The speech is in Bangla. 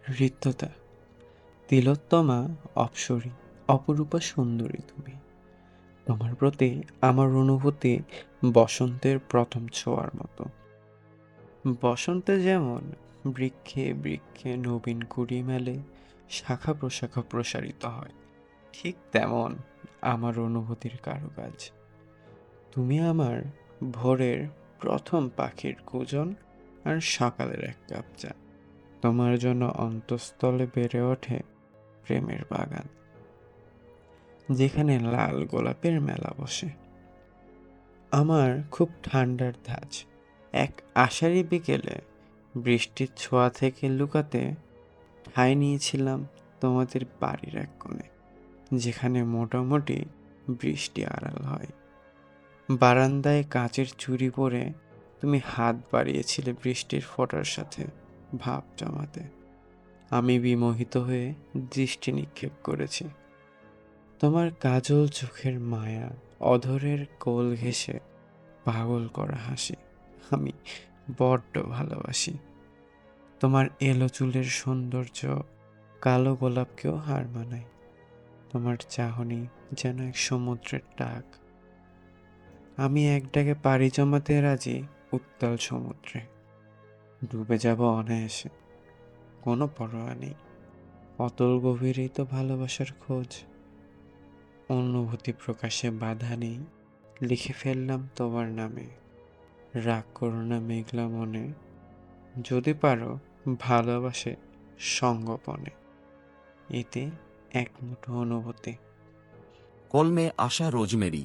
হৃদ্যতা, তিলোত্তমা, অপ্সরী, অপরূপা সুন্দরী তুমি। তোমার প্রতি আমার অনুভূতি বসন্তের প্রথম ছোঁয়ার মতো। বসন্তে যেমন বৃক্ষে বৃক্ষে নবীন কুড়ি মেলে, শাখা প্রশাখা প্রসারিত হয়, ঠিক তেমন আমার অনুভূতির কারুকাজ। তুমি আমার ভোরের প্রথম পাখির কুজন আর সকালের এক কাপ চা। তোমার জন্য অন্তঃস্থলে বেড়ে ওঠে প্রেমের বাগান, যেখানে লাল গোলাপের মেলা বসে। আমার খুব ঠান্ডার ধাঁচ। এক আষাঢ়ি বিকেলে বৃষ্টির ছোঁয়া থেকে লুকাতে ঠাঁই নিয়েছিলাম তোমাদের বাড়ির এক কোণে, যেখানে মোটামুটি বৃষ্টি আড়াল হয়। বারান্দায় কাচের চুড়ি পরে তুমি হাত বাড়িয়েছিলে বৃষ্টির ফোঁটার সাথে ভাব জমাতে। আমি বিমোহিত হয়ে দৃষ্টি নিক্ষেপ করেছি। তোমার কাজল চোখের মায়া, অধরের কোল ঘেঁষে পাগল করা হাসি আমি বড্ড ভালোবাসি। তোমার এলো চুলের সৌন্দর্য কালো গোলাপকেও হার মানায়। তোমার চাহনি যেন এক সমুদ্রের ডাক। আমি এক ডাকে পাড়ি জমাতে রাজি উত্তাল সমুদ্রে। ডুবে যাব অনায়াসে, কোনো পরোয়া নেই। অতল গভীরেই তো ভালোবাসার খোঁজ। অনুভূতি প্রকাশে বাধা নেই, লিখে ফেললাম তোমার নামে। রাগ করো না মেঘলা মনে, যদি পারো ভালোবাসে সঙ্গোপনে। এতে এক মুঠো অনুভূতি। কলমে আশা রোজমেরি।